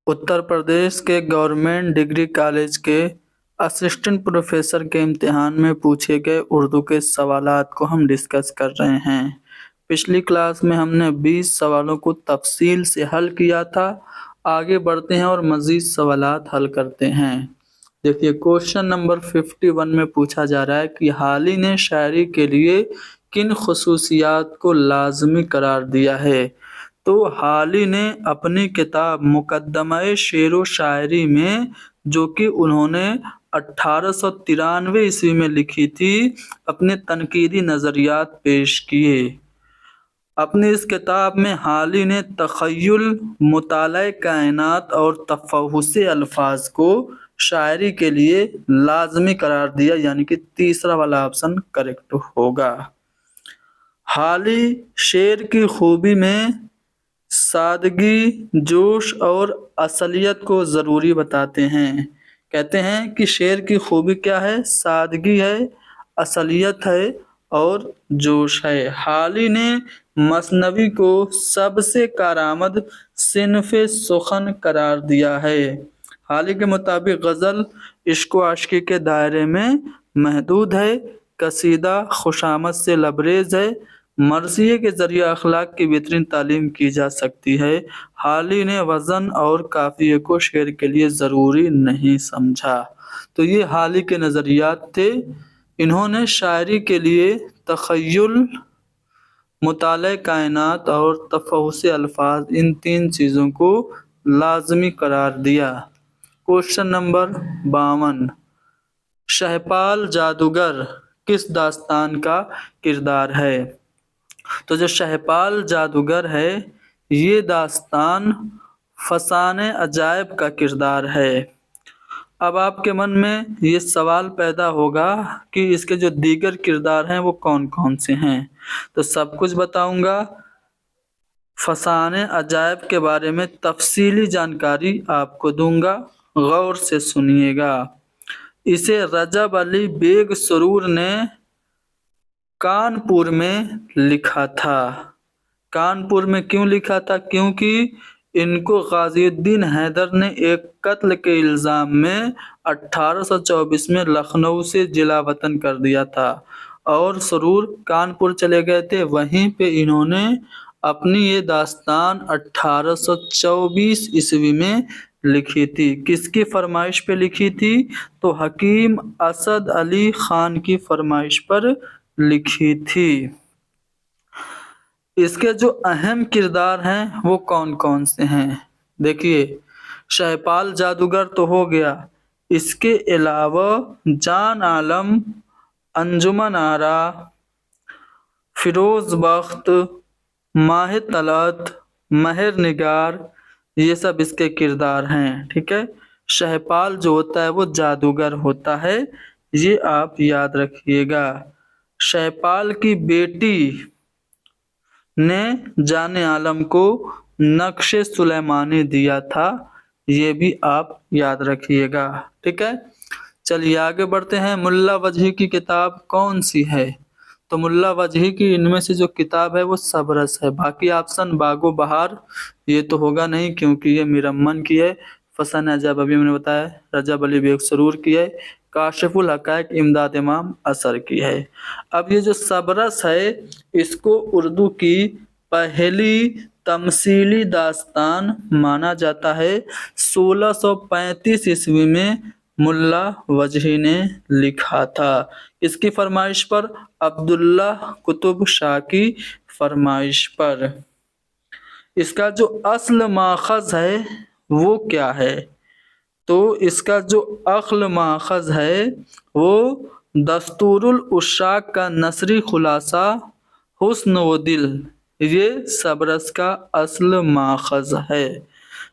उत्तर प्रदेश के government degree college के assistant professor के इम्तिहान में पूछे गए उर्दू के सवालात को हम डिस्कस कर रहे हैं। पिछली क्लास में हमने 20 सवालों को तफसील से हल किया था। आगे बढ़ते हैं और मज़ीद सवालात हल करते हैं। देखिए, क्वेश्चन नंबर 51 में पूछा जा रहा है कि हाली ने शायरी के लिए किन खसूसियात को लाजमी करार दिया है। तो हाली ने अपनी किताब मुकद्दमा-ए शेर व शायरी में, जो कि उन्होंने 1893 ईस्वी में लिखी थी, अपने तनकीदी नज़रियात पेश किए। अपनी इस किताब में हाली ने तख़य्युल, मुताला कायनात और तफ़हुस्से अल्फाज को शायरी के लिए लाजमी करार दिया, यानी कि तीसरा वाला ऑप्शन करेक्ट होगा। हाली शेर की खूबी में सादगी, जोश और असलियत को ज़रूरी बताते हैं। कहते हैं कि शेर की खूबी क्या है? सादगी है, असलियत है और जोश है। हाली ने मसनवी को सबसे कारआमद सिन्फ़े सुख़न करार दिया है। हाली के मुताबिक गज़ल इश्क व आशिकी के दायरे में महदूद है, कसीदा खुशामद से लबरेज़ है, मरसिये के ज़रिए अखलाक की बेहतरीन तालीम की जा सकती है। हाली ने वज़न और काफ़िये को शेर के लिए ज़रूरी नहीं समझा। तो ये हाली के नज़रियात थे। इन्होंने शायरी के लिए तख़य्युल, मुताला कायनात और तफ़हुस्से अल्फाज, इन 3 चीज़ों को लाज़मी करार दिया। क्वेश्चन नंबर 52, शहपाल जादूगर किस दास्तान का किरदार है। तो जो शहपाल जादूगर है, ये दास्तान फसाने अजायब का किरदार है। अब आपके मन में ये सवाल पैदा होगा कि इसके जो दीगर किरदार हैं वो कौन कौन से हैं। तो सब कुछ बताऊंगा। फसाने अजायब के बारे में तफसीली जानकारी आपको दूंगा, गौर से सुनिएगा। इसे रजब अली बेग सुरूर ने कानपुर में लिखा था। कानपुर में क्यों लिखा था? क्योंकि इनको गाज़ीउद्दीन हैदर ने एक कत्ल के इल्ज़ाम में 1824 में लखनऊ से जिला वतन कर दिया था और सुरूर कानपुर चले गए थे। वहीं पे इन्होंने अपनी ये दास्तान 1824 ईस्वी में लिखी थी। किसकी फरमाइश पे लिखी थी? तो हकीम असद अली खान की फरमाइश पर लिखी थी। इसके जो अहम किरदार हैं वो कौन कौन से हैं? देखिए, शहपाल जादूगर तो हो गया, इसके अलावा जान आलम, अंजुमन आरा, फिरोज बख्त, माह तलत, महर निगार, ये सब इसके किरदार हैं। ठीक है, शहपाल जो होता है वो जादूगर होता है, ये आप याद रखिएगा। शहपाल की बेटी ने जाने आलम को नक्शे सुलेमानी दिया था, ये भी आप याद रखिएगा। ठीक है, चलिए आगे बढ़ते हैं। मुल्ला वजही की किताब कौन सी है? तो मुल्ला वजही की इनमें से जो किताब है वो सबरस है। बाकी ऑप्शन बागो बहार ये तो होगा नहीं, क्योंकि ये मिरम्मन की है। फसन अजब अभी मैंने बताया, रजब अली बेग सुरूर की है। काशिफुल हकायक इमदाद इमाम असर की है। अब ये जो सबरस है, इसको उर्दू की पहली तमसीली दास्तान माना जाता है। 1635 ईस्वी में मुल्ला वजही ने लिखा था। इसकी फरमाइश पर? अब्दुल्ला कुतुब शाह की फरमाइश पर। इसका जो असल माखज़ है वो क्या है? तो इसका जो असल माखज़ है वो दस्तूरुल उशाक का नसरी खुलासा हुस्न व दिल, ये सबरस का असल माखज़ है।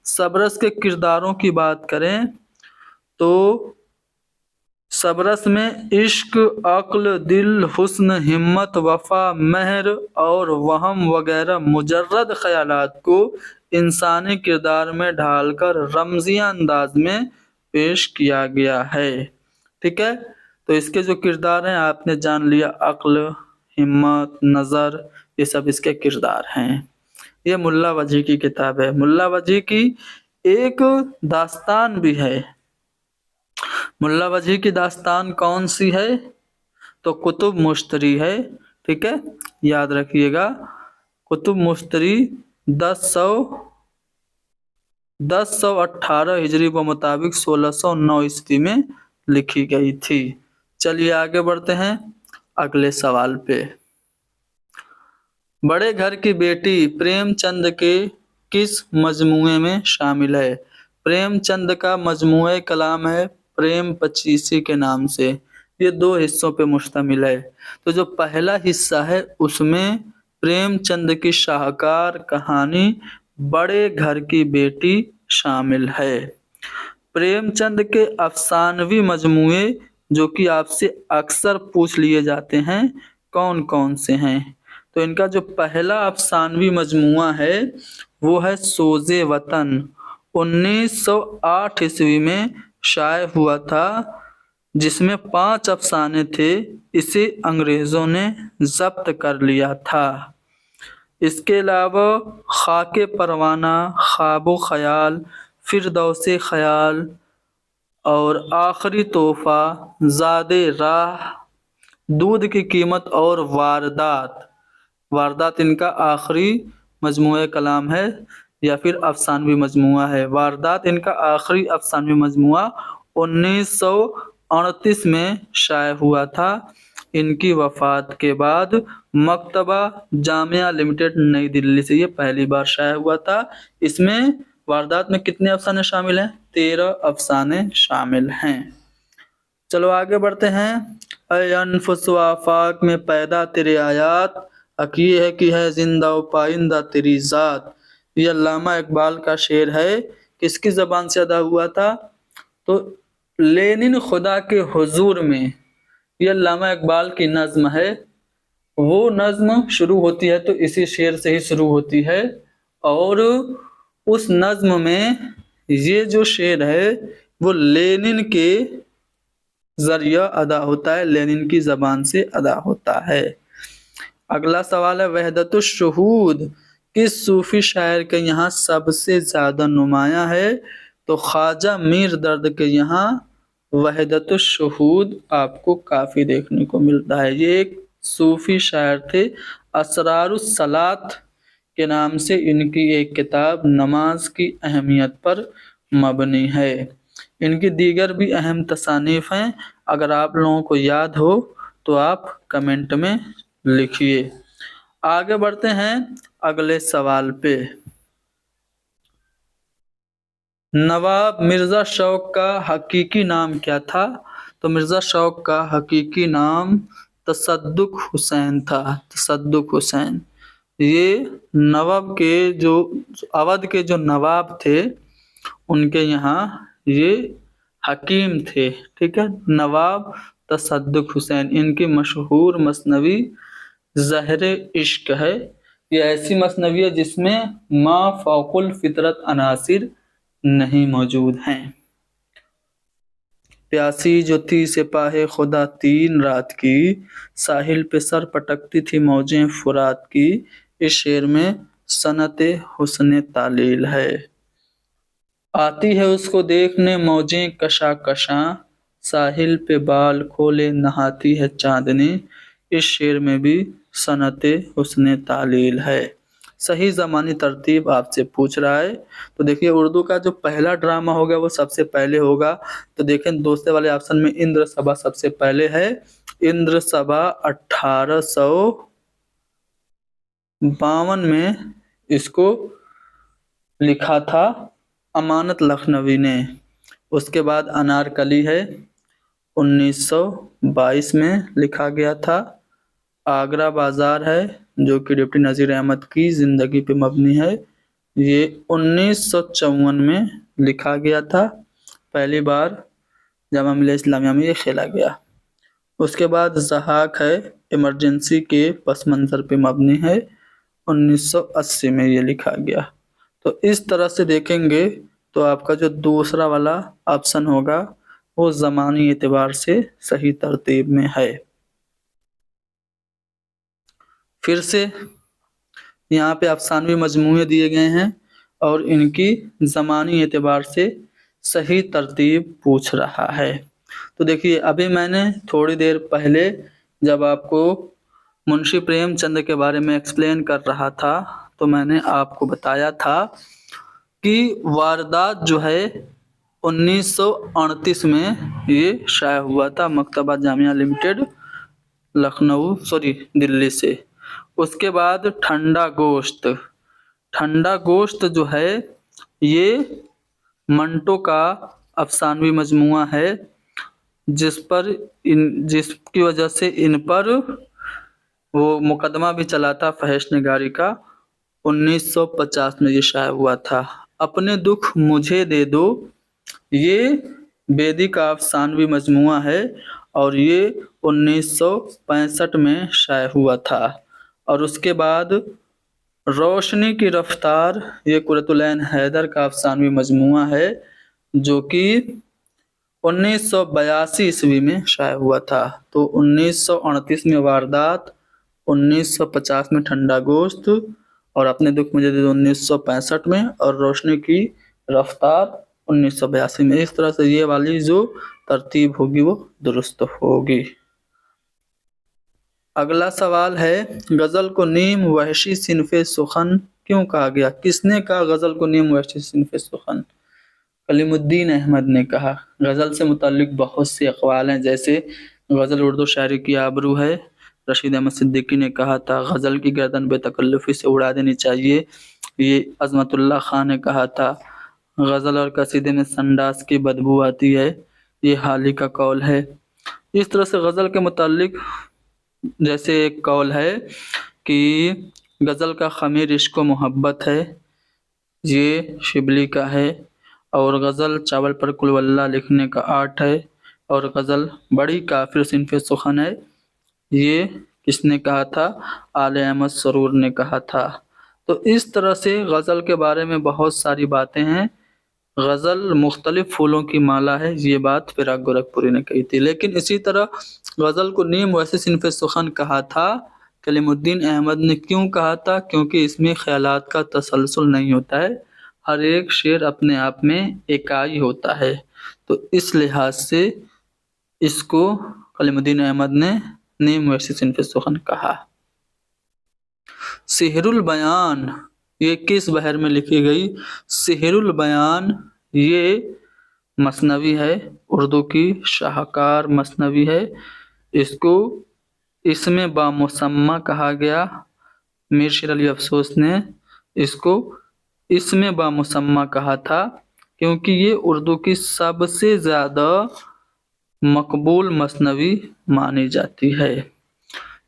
सबरस के किरदारों की बात करें तो सबरस में इश्क, अक्ल, दिल, हुस्न, हिम्मत, वफा, महर और वहम वगैरह मुजर्रद ख्यालात को इंसानी किरदार में ढालकर रमजिया अंदाज में पेश किया गया है। ठीक है, तो इसके जो किरदार हैं आपने जान लिया, अक्ल, हिम्मत, नज़र, ये सब इसके किरदार हैं। ये मुल्ला वजही की किताब है। मुल्ला वजही की एक दास्तान भी है। मुल्ला वजह की दास्तान कौन सी है? तो कुतुब मुश्तरी है। ठीक है, याद रखिएगा, कुतुब मुश्तरी 1018 हिजरी के मुताबिक 1609 ईस्वी में लिखी गई थी। चलिए आगे बढ़ते हैं अगले सवाल पे। बड़े घर की बेटी प्रेमचंद के किस मजमूए में शामिल है? प्रेमचंद का मजमूए कलाम है प्रेम पचीसी के नाम से। ये 2 हिस्सों पे मुश्तमिल है। तो जो पहला हिस्सा है उसमें प्रेमचंद की शाहकार कहानी बड़े घर की बेटी शामिल है। प्रेमचंद के अफसानवी मजमूए जो कि आपसे अक्सर पूछ लिए जाते हैं, कौन कौन से हैं? तो इनका जो पहला अफसानवी मजमुआ है वो है सोज़े वतन, 1908 ईस्वी में शाये हुआ था, जिसमें 5 अफसाने थे। इसे अंग्रेज़ों ने जब्त कर लिया था। इसके अलावा खाके परवाना, ख्वाबो ख्याल, फिरदौसे ख्याल और आखिरी तोहफा, ज़ादे राह, दूध की कीमत और वारदात। वारदात इनका आखिरी मजमूआ कलाम है या फिर अफसानवी मजमूआ है। वारदात इनका आखिरी अफसानवी मजमूआ 1938 में शाये हुआ था। इनकी वफ़ात के बाद मकतबा जामिया लिमिटेड नई दिल्ली से ये पहली बार शाये हुआ था। इसमें वारदात में कितने अफसाने शामिल हैं? 13 अफसाने शामिल हैं। चलो आगे बढ़ते हैं। ऐ अनफुस व आफाक में पैदा तेरे आयात, अकी है कि है जिंदा व पाइंदा तेरी ज़ात। ये अल्लामा इकबाल का शेर है। किसकी ज़बान से अदा हुआ था? तो लेनिन खुदा के हुजूर में, ये अल्लामा इकबाल की नज़्म है। वो नज़्म शुरू होती है तो इसी शेर से ही शुरू होती है, और उस नज़्म में ये जो शेर है वो लेनिन के जरिया अदा होता है, लेनिन की ज़बान से अदा होता है। अगला सवाल है वहदतुश शुहूद किस सूफी शायर के यहाँ सबसे ज़्यादा नुमायाँ है? तो ख्वाजा मीर दर्द के यहाँ वहदतुश शुहूद आपको काफ़ी देखने को मिलता है। ये एक सूफी शायर थे, असरारुस सलात के नाम से इनकी एक किताब नमाज की अहमियत पर मबनी है। इनकी दीगर भी अहम तसानीफ़ हैं, अगर आप लोगों को याद हो तो आप कमेंट में लिखिए। आगे बढ़ते हैं अगले सवाल पे। नवाब मिर्ज़ा शौक का हकीकी नाम क्या था? तो मिर्ज़ा शौक का हकीकी नाम तसद्दुक हुसैन था। तसद्दुक हुसैन ये नवाब के जो अवध के जो नवाब थे उनके यहाँ ये हकीम थे। ठीक है, नवाब तसद्दुक हुसैन। इनकी मशहूर मसनवी ज़हरे इश्क है। ये ऐसी मसनवी है जिसमें मा फौकुल फितरत अनासिर नहीं मौजूद हैं। प्यासी जो थी सिपाहे खुदा 3 रात की, साहिल पे सर पटकती थी मौजें फुरात की। इस शेर में सनते हुस्न तालील है। आती है उसको देखने मौजें कशा कशा, साहिल पे बाल खोले नहाती है चांदनी। इस शेर में भी सनते हुस्न तालील है। सही ज़मानी तरतीब आपसे पूछ रहा है, तो देखिए उर्दू का जो पहला ड्रामा होगा वो सबसे पहले होगा। तो देखें दूसरे वाले ऑप्शन में इंद्र सभा सबसे पहले है। इंद्र सभा 1852 में इसको लिखा था अमानत लखनवी ने। उसके बाद अनारकली है, 1922 में लिखा गया था। आगरा बाजार है जो कि डिप्टी नज़ीर अहमद की ज़िंदगी पे मबनी है, ये 1954 में लिखा गया था। पहली बार जामा मिलिया इस्लामिया में ये खेला गया। उसके बाद ज़हाक है, इमरजेंसी के पस मंज़र पे मबनी है, 1980 में ये लिखा गया। तो इस तरह से देखेंगे तो आपका जो दूसरा वाला ऑप्शन होगा वो ज़मानी एतबार से सही तरतीब में है। फिर से यहाँ पे अफसानवी मजमूए दिए गए हैं اور ان کی زمانی اعتبار سے صحیح ترتیب پوچھ رہا ہے۔ تو دیکھیے ابھی میں نے تھوڑی دیر پہلے جب آپ کو منشی پریم چند کے بارے میں ایکسپلین کر رہا تھا تو میں نے آپ کو بتایا تھا کہ واردات جو ہے 1938 میں یہ شائع ہوا تھا مکتبہ جامعہ لمیٹڈ دلی سے۔ اس کے بعد ٹھنڈا گوشت جو ہے یہ منٹو کا افسانوی مجموعہ ہے جس کی وجہ سے ان پر وہ مقدمہ بھی چلا تھا فحش نگاری کا۔ 1950 میں یہ شائع ہوا تھا۔ اپنے دکھ مجھے دے دو یہ بیدی کا افسانوی مجموعہ ہے اور یہ 1965 میں شائع ہوا تھا۔ اور اس کے بعد روشنی کی رفتار یہ قرۃ العین حیدر کا افسانوی مجموعہ ہے جو کہ 1982 عیسوی میں شائع ہوا تھا۔ تو 1938 میں واردات، 1950 میں ٹھنڈا گوشت اور اپنے دکھ مجھے دے دو 1965 میں اور روشنی کی رفتار 1982 میں۔ اس طرح سے یہ والی جو ترتیب ہوگی وہ درست ہوگی۔ اگلا سوال ہے غزل کو نیم وحشی صنف سخن کیوں کہا گیا؟ کس نے کہا غزل کو نیم وحشی صنف سخن؟ کلیم الدین احمد نے کہا۔ غزل سے متعلق بہت سے اقوال ہیں، جیسے غزل اردو شاعری کی آبرو ہے، رشید احمد صدیقی نے کہا تھا غزل کی گردن بے تکلفی سے اڑا دینی چاہیے، یہ عظمت اللہ خان نے کہا تھا۔ غزل اور قصیدے میں سنڈاس کی بدبو آتی ہے، یہ حالی کا قول ہے۔ اس طرح سے غزل کے متعلق جیسے ایک قول ہے کہ غزل کا خمیر عشق و محبت ہے، یہ شبلی کا ہے، اور غزل چاول پر قل واللہ لکھنے کا آرٹ ہے، اور غزل بڑی کافر صنف سخن ہے، یہ کس نے کہا تھا؟ آل احمد سرور نے کہا تھا۔ تو اس طرح سے غزل کے بارے میں بہت ساری باتیں ہیں۔ غزل مختلف پھولوں کی مالا ہے، یہ بات فراق گورکھپوری نے کہی تھی۔ لیکن اسی طرح غزل کو نیم ویسے صنف سخن کہا تھا کلیم الدین احمد نے کیوں کہا تھا؟ کیونکہ اس میں خیالات کا تسلسل نہیں ہوتا ہے، ہر ایک شعر اپنے آپ میں اکائی ہوتا ہے، تو اس لحاظ سے اس کو کلیم الدین احمد نے نیم ویسے صنف سخن کہا۔ سحر البیان یہ کس بحر میں لکھی گئی؟ سحر البیان یہ مثنوی ہے، اردو کی شاہکار مثنوی ہے، اس کو اسم بامسمہ کہا گیا۔ میر شیر علی افسوس نے اس کو اسم بامسمہ کہا تھا کیونکہ یہ اردو کی سب سے زیادہ مقبول مثنوی مانی جاتی ہے۔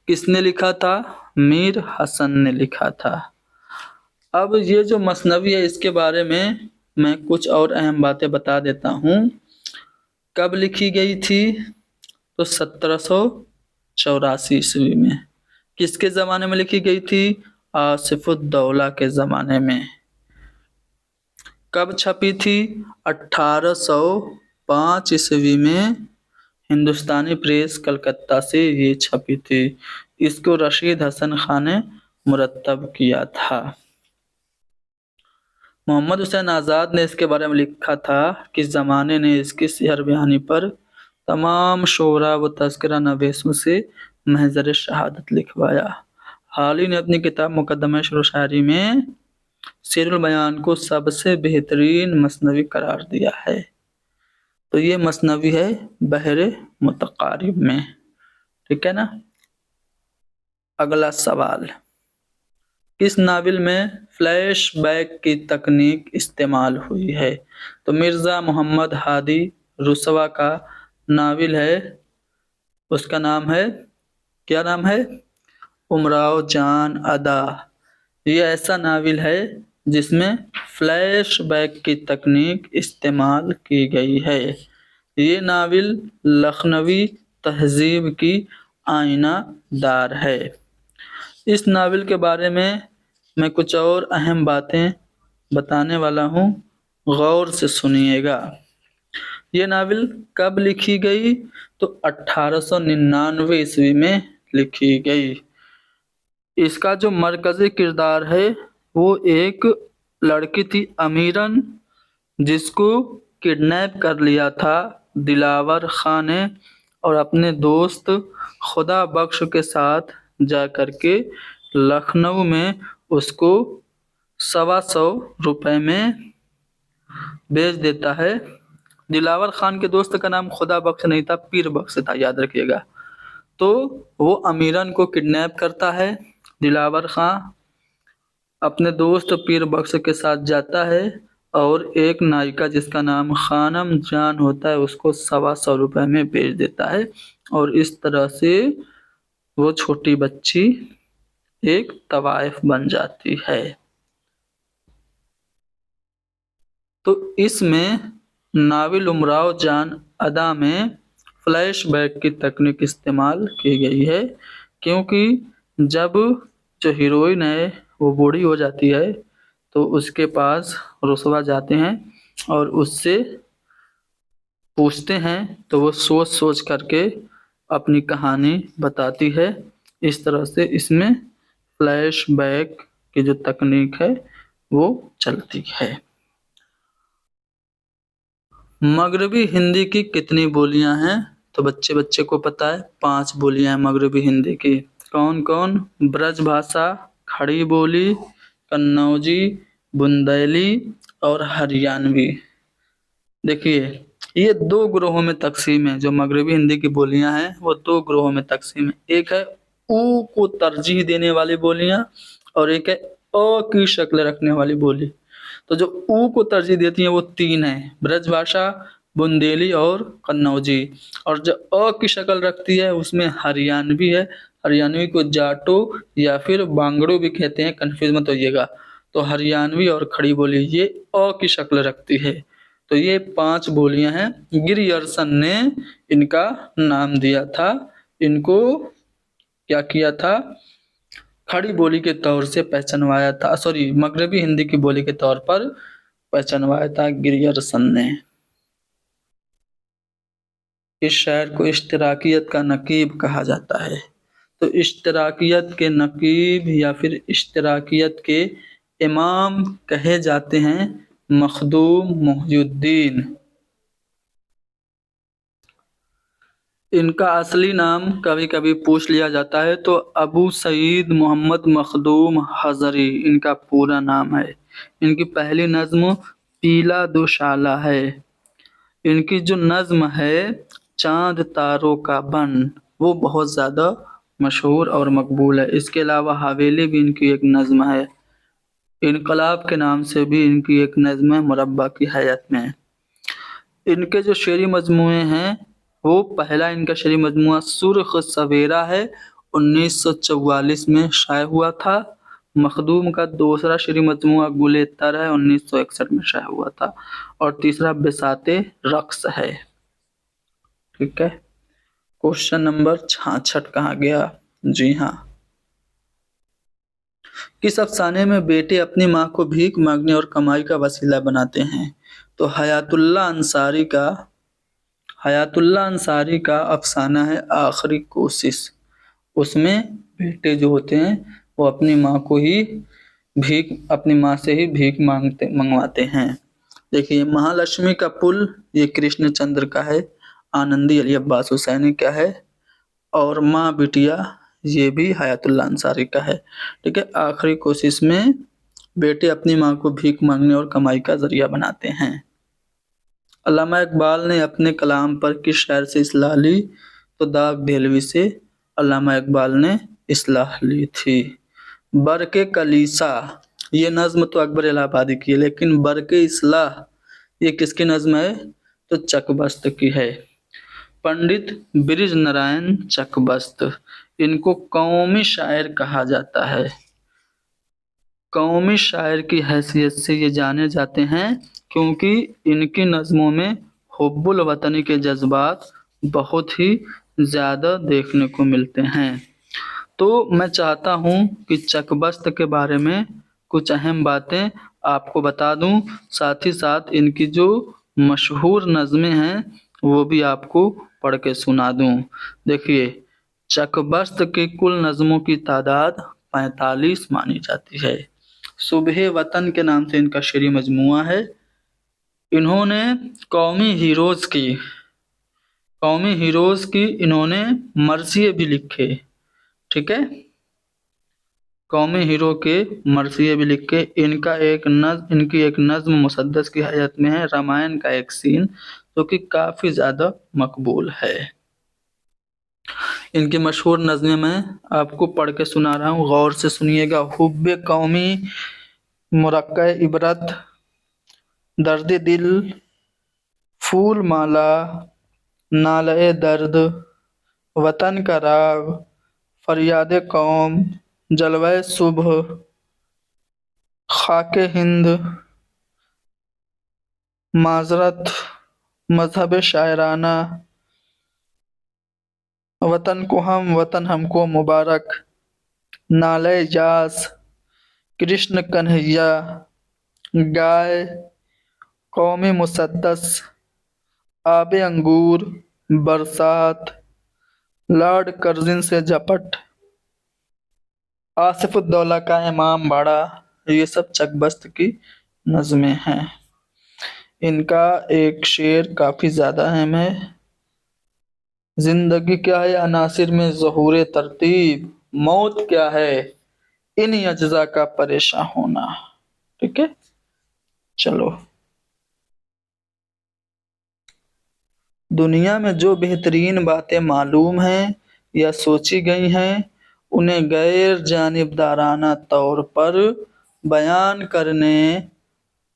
کس نے لکھا تھا؟ میر حسن نے لکھا تھا۔ اب یہ جو مثنوی ہے اس کے بارے میں کچھ اور اہم باتیں بتا دیتا ہوں۔ کب لکھی گئی تھی؟ تو 1784 عیسوی میں۔ کس کے زمانے میں لکھی گئی تھی؟ آصف الدولہ کے زمانے میں۔ کب چھپی تھی؟ 1805 عیسوی میں ہندوستانی پریس کلکتہ سے یہ چھپی تھی۔ اس کو رشید حسن خان نے مرتب کیا تھا۔ محمد حسین آزاد نے اس کے بارے میں لکھا تھا کہ زمانے نے اس کی سحر بیانی پر تمام شعراء و تذکرہ نویسوں سے محضر شہادت لکھوایا۔ حالی نے اپنی کتاب مقدمہ شعر و شاعری میں سحر البیان کو سب سے بہترین مثنوی قرار دیا ہے۔ تو یہ مثنوی ہے بحر متقارب میں، ٹھیک ہے نا؟ اگلا سوال، کس ناول میں فلیش بیک کی تکنیک استعمال ہوئی ہے؟ تو مرزا محمد ہادی رسوا کا ناول ہے، اس کا نام ہے، کیا نام ہے؟ امراؤ جان ادا۔ یہ ایسا ناول ہے جس میں فلیش بیک کی تکنیک استعمال کی گئی ہے۔ یہ ناول لکھنوی تہذیب کی آئینہ دار ہے۔ اس ناول کے بارے میں کچھ اور اہم باتیں بتانے والا ہوں، غور سے سنیے گا۔ یہ ناول کب لکھی گئی؟ تو 1899 عیسوی میں لکھی گئی۔ اس کا جو مرکزی کردار ہے وہ ایک लड़की थी अमीरन जिसको किडनैप कर लिया था दिलावर खां ने और अपने दोस्त खुदा बख्श के साथ जा करके लखनऊ में उसको 125 रुपए में बेच देता है। दिलावर खान के दोस्त का नाम खुदा बख्श नहीं था, पीर बख्श था, याद रखिएगा। तो वो अमीरन को किडनैप करता है। दिलावर खां अपने दोस्त पीर बख्श के साथ जाता है और एक नायिका जिसका नाम खानम जान होता है उसको 125 रुपए में बेच देता है और इस तरह से वो छोटी बच्ची एक तवाइफ बन जाती है। तो इसमें नाविल उमराव जान अदा में फ्लैशबैक की तकनीक इस्तेमाल की गई है, क्योंकि जब जो हीरोइन है वो बूढ़ी हो जाती है तो उसके पास रुसवा जाते हैं और उससे पूछते हैं तो वो सोच सोच करके अपनी कहानी बताती है। इस तरह से इसमें फ्लैशबैक की जो तकनीक है वो चलती है। मगरबी हिंदी की कितनी बोलियां हैं? तो बच्चे बच्चे को पता है 5 बोलियां हैं मगरबी हिंदी की। कौन कौन? ब्रज भाषा, खड़ी बोली, कन्नौजी, बुंदेली और हरियाणवी। देखिए ये 2 ग्रोहों में तकसीम है। जो मगरबी हिंदी की बोलियां हैं वो 2 ग्रोहों में तकसीम है। एक है ऊ को तरजीह देने वाली बोलियां और एक है अ की शक्ल रखने वाली बोली। तो जो ऊ को तरजीह देती हैं वो 3 है, ब्रजभाषा, बुंदेली और कन्नौजी। और जो अ की शक्ल रखती है उसमें हरियाणवी है। हरियाणवी को जाटो या फिर बांगड़ो भी कहते हैं, कंफ्यूज मत होइएगा। तो हरियाणवी और खड़ी बोली ये अ की शक्ल रखती है। तो ये 5 बोलियां हैं। गिरियर्सन ने इनका नाम दिया था। इनको क्या किया था? खड़ी बोली के तौर से पहचानवाया था, सॉरी मगरबी हिंदी की बोली के तौर पर पहचानवाया था गिरियर्सन ने। इस शायर को इश्तराकियत का नकीब कहा जाता है। तो इश्तराकियत के नकीब या फिर इश्तराकियत के इमाम कहे जाते हैं मखदूम मुहियुद्दीन। इनका असली नाम कभी कभी पूछ लिया जाता है तो अबू सईद मोहम्मद मखदूम हज़री इनका पूरा नाम है। इनकी पहली नज़्म पीला दुशाला है। इनकी जो नज़्म है चांद तारों का बन वो बहुत ज़्यादा मशहूर और मकबूल है। इसके अलावा हवेली भी इनकी एक नज़्म है। इनकलाब के नाम से भी इनकी एक नज़्म है मुरब्बा की हैयत में। इनके जो शेरी मजमूए हैं वो पहला इनका शेरी मजमुआ सुर्ख सवेरा है, 1944 में शाये हुआ था। मखदूम का दूसरा शेरी मजमुआ गुले तर है, 1961 में शाये हुआ था। और तीसरा बिसाते रक्स है। ठीक है। क्वेश्चन नंबर 66 कहाँ गया? जी हाँ। किस अफसाने में बेटे अपनी माँ को भीख मांगने और कमाई का वसीला बनाते हैं? तो हयातुल्लाह अंसारी का अफसाना है आखिरी कोशिश। उसमें बेटे जो होते हैं वो अपनी माँ को ही अपनी माँ से ही भीख मंगवाते हैं। देखिए महालक्ष्मी का पुल ये कृष्णचंद्र का है। आनंदी अली अब्बास हुसैनी का है। और माँ बिटिया ये भी हयातुल्लाह अंसारी का है। ठीक है। आखिरी कोशिश में बेटे अपनी माँ को भीख मांगने और कमाई का जरिया बनाते हैं। अल्लामा इकबाल ने अपने कलाम पर किस शायर से इस्लाह ली? तो दाग देहलवी से अल्लामा इकबाल ने इस्लाह ली थी। बरके कलीसा ये नज़्म तो अकबर इलाहाबादी की है, लेकिन बरके इस्लाह ये किसकी नज़्म है? तो चकबस्त की है। पंडित ब्रिज नारायण चकबस्त इनको कौमी शायर कहा जाता है। कौमी शायर की हैसियत से ये जाने जाते हैं क्योंकि इनकी नज़मों में हुब्बुल वतनी के जज्बात बहुत ही ज़्यादा देखने को मिलते हैं। तो मैं चाहता हूँ कि चकबस्त के बारे में कुछ अहम बातें आपको बता दूँ, साथ ही साथ इनकी जो मशहूर नज़में हैं वो भी आपको पढ़ के सुना दूँ। देखिए चकबस्त की कुल नज़मों की तादाद 45 मानी जाती है। सुबह वतन के नाम से इनका शेरी मजमुआ है। इन्होंने कौमी हीरोज की इन्होंने मरसिए भी लिखे। ठीक है, कौमी हीरो के मरसिए भी लिखे। इनकी एक नज्म मुसद्दस की हैयत में है, रामायण का एक सीन जो कि काफी ज्यादा मकबूल है। इनकी मशहूर नज़्में मैं आपको पढ़ के सुना रहा हूँ, गौर से सुनिएगा। हुब्बे कौमी, मुरक्का इबरत, दर्द दिल, फूल माला, नाले दर्द, वतन का राग, फरियाद कौम, जलवाए सुबह, खाके हिंद, माजरत, मजहब शायराना, वतन को हम वतन हमको मुबारक, नाले यास, कृष्ण कन्हैया, गाय, कौमी मुसद्दस, आबे अंगूर, बरसात, लॉर्ड कर्जिन से झपट, आसिफुद्दौला का इमाम बाड़ा, ये सब चकबस्त की नज़में हैं। इनका एक शेर काफी ज्यादा अहम है। जिंदगी क्या है अनासिर में ज़हूर तरतीब, मौत क्या है इन अज्जा का परेशान होना। ठीक है, चलो। दुनिया में जो बेहतरीन बातें मालूम हैं या सोची गई हैं, उन्हें गैर जानिबदाराना तौर पर बयान करने,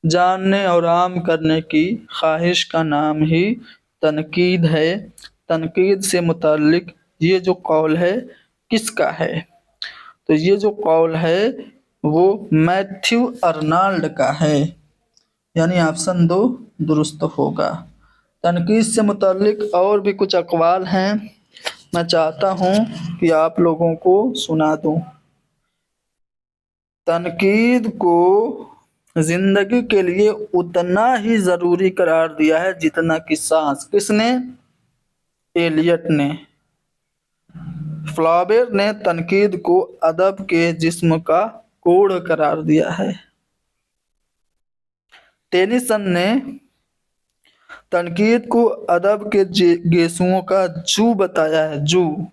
जानने और आम करने की ख्वाहिश का नाम ही तनकीद है। तनकीद से मुताल्लिक ये जो कौल है किसका है? तो ये जो कौल है वो मैथ्यू अर्नाल्ड का है, यानी ऑप्शन 2 दुरुस्त होगा। तनकीद से मुताल्लिक और भी कुछ अकवाल हैं, मैं चाहता हूँ कि आप लोगों को सुना दूँ। तनकीद को जिंदगी के लिए उतना ही जरूरी करार दिया है जितना कि सांस। किसने? एलियट ने। फ्लॉबेर ने तनकीद को अदब के जिस्म का कोड करार दिया है। टेनिसन ने तनकीद को अदब के गेसुओं का जू बताया है, जू।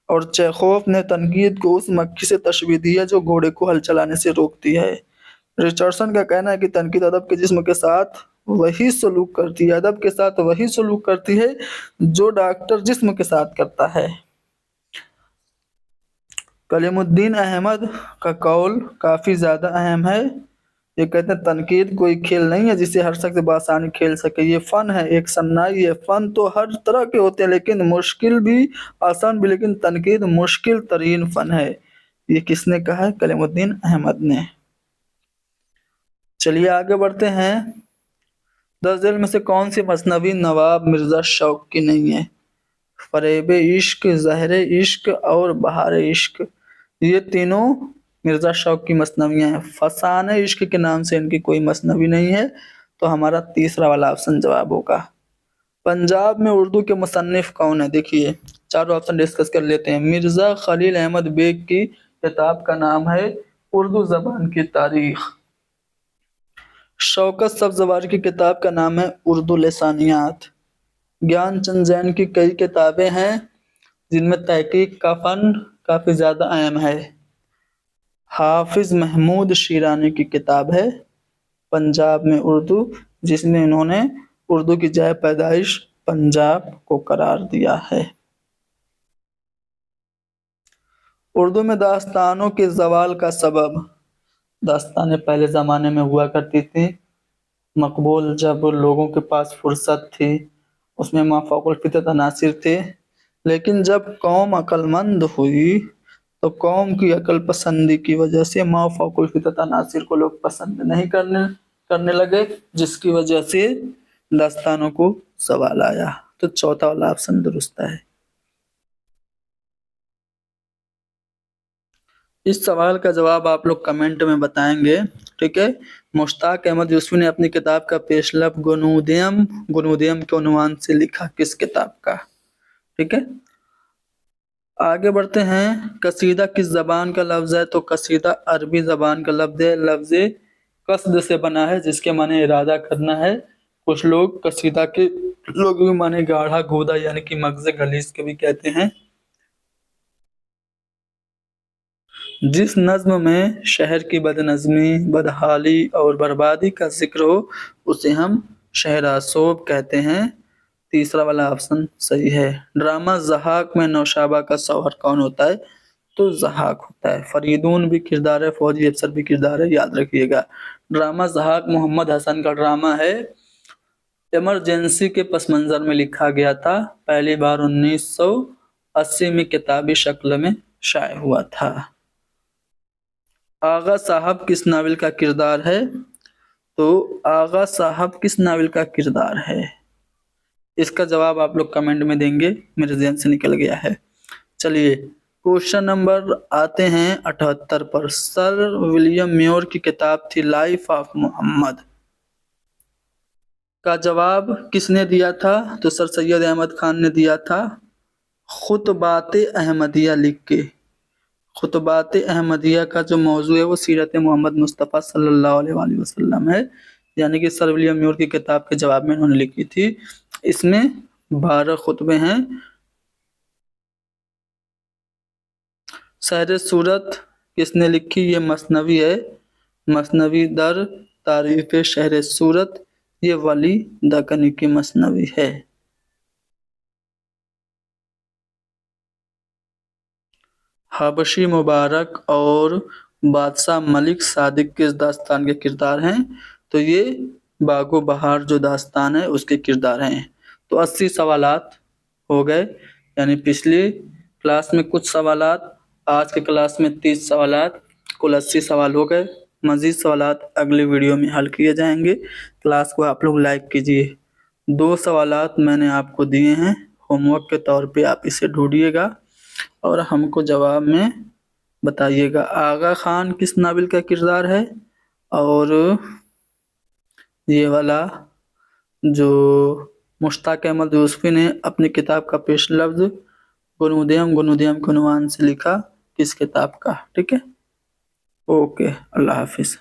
और चेखोव ने तनकीद को उस मक्खी से तशबीह दी है जो घोड़े को हल चलाने से रोकती है। रिचर्डसन का कहना है कि तनकीद अदब के जिस्म के साथ वही सलूक करती है, अदब के साथ वही सलूक करती है जो डॉक्टर जिस्म के साथ करता है। कलीमुद्दीन अहमद का कौल काफी ज्यादा अहम है। ये कहते हैं तनकीद कोई खेल नहीं है जिसे हर शख्स बआसानी खेल सके, ये फन है, एक सन्नाई है। फन तो हर तरह के होते हैं लेकिन मुश्किल भी, आसान भी, लेकिन तनकीद मुश्किल तरीन फन है। ये किसने कहा है? कलीमुद्दीन अहमद ने। चलिए आगे बढ़ते हैं। 10 झेल में से कौन सी मसनवी नवाब मिर्जा शौक की नहीं है? फरेब इश्क, ज़हर इश्क और बहार इश्क, ये तीनों मिर्जा शौक की मसनवियाँ हैं। फसाने इश्क के नाम से इनकी कोई मसनवी नहीं है, तो हमारा तीसरा वाला ऑप्शन जवाब होगा। पंजाब में उर्दू के मुसन्निफ कौन है? देखिए चारों ऑप्शन डिस्कस कर लेते हैं। मिर्जा खलील अहमद बेग की किताब का नाम है उर्दू जबान की तारीख। शौकत सब्जवार की किताब का नाम है उर्दू लसानियात। ज्ञानचंद जैन की कई किताबें हैं जिनमें तहकीक का फन काफी ज्यादा अहम है। हाफिज महमूद शिरानी की किताब है पंजाब में उर्दू, जिसमें इन्होंने उर्दू की जाए पैदाइश पंजाब को करार दिया है। उर्दू में दास्तानों के जवाल का सबब। दास्तानें पहले ज़माने में हुआ करती थी मकबूल, जब लोगों के पास फुर्सत थी, उसमें माफ़ौकुल फितरत अनासिर थे। लेकिन जब कौम अक्लमंद हुई तो कौम की अकल पसंदी की वजह से माफ़ौकुल फितरत अनासिर को लोग पसंद नहीं करने लगे, जिसकी वजह से दास्तानों को सवाल आया। तो चौथा वाला ऑप्शन दुरुस्त है। इस सवाल का जवाब आप लोग कमेंट में बताएंगे। ठीक है, मुश्ताक अहमद यूसुफी ने अपनी किताब का पेशलब गुनूदियम के उन्वान से लिखा, किस किताब का? ठीक है, आगे बढ़ते हैं। कसीदा किस जबान का लफ्ज है? तो कसीदा अरबी जबान का लफ्ज है। लफ्ज कसद से बना है, जिसके माने इरादा करना है। कुछ लोग कसीदा के लोग भी माने गाढ़ा गोदा यानी कि मगज गलीज के भी कहते हैं। जिस नज्म में शहर की बदनज़मी, बदहाली और बर्बादी का जिक्र हो उसे हम शहरासोब कहते हैं। तीसरा वाला ऑप्शन सही है। ड्रामा ज़हाक में नौशाबा का शौहर कौन होता है? तो ज़हाक होता है। फरीदून भी किरदार है, फौजी अफसर भी किरदार है, याद रखिएगा। ड्रामा ज़हाक मोहम्मद हसन का ड्रामा है। इमरजेंसी के पस मंज़र में लिखा गया था। पहली बार 1980 में किताबी शक्ल में शाये हुआ था। आगा साहब किस नावल का किरदार है? तो आगा साहब किस नावल का किरदार है? इसका जवाब आप लोग कमेंट में देंगे, मेरे ज़हन से निकल गया है। चलिए क्वेश्चन नंबर आते हैं 78 पर। सर विलियम म्योर की किताब थी लाइफ ऑफ मोहम्मद, का जवाब किसने दिया था? तो सर सैयद अहमद खान ने दिया था। खुतबात अहमदिया लिख के। खुतबात अहमदिया का जो मौजू है वो सीरत मोहम्मद मुस्तफ़ा सल्लल्लाहु अलैहि वसल्लम है, यानी कि सर विलियम म्योर की किताब के जवाब में उन्होंने लिखी थी। इसमें 12 खुतबे हैं। शहर सूरत किसने लिखी? ये मसनवी है। मसनवी दर तारीफ शहर सूरत, ये वली दकनी की मसनवी है। हबशी मुबारक और बादशाह मलिक सादिक किस दास्तान के किरदार हैं? तो ये बागो बहार जो दास्तान है उसके किरदार हैं। तो 80 सवालात हो गए, यानी पिछली क्लास में कुछ सवालात, आज के क्लास में 30 सवालात, कुल 80 सवाल हो गए। मज़ीद सवालात अगले वीडियो में हल किए जाएंगे। क्लास को आप लोग लाइक कीजिए। 2 सवालात मैंने आपको दिए हैं, होमवर्क के तौर पे आप इसे ढूंढिएगा और हमको जवाब में बताइएगा। आगा खान किस नावल का किरदार है? और ये वाला जो मुश्ताक अहमद यूसुफी ने अपनी किताब का पेश लफ्ज गुनूदियम गुनवान से लिखा, किस किताब का? ठीक है, ओके, अल्लाह हाफिज़।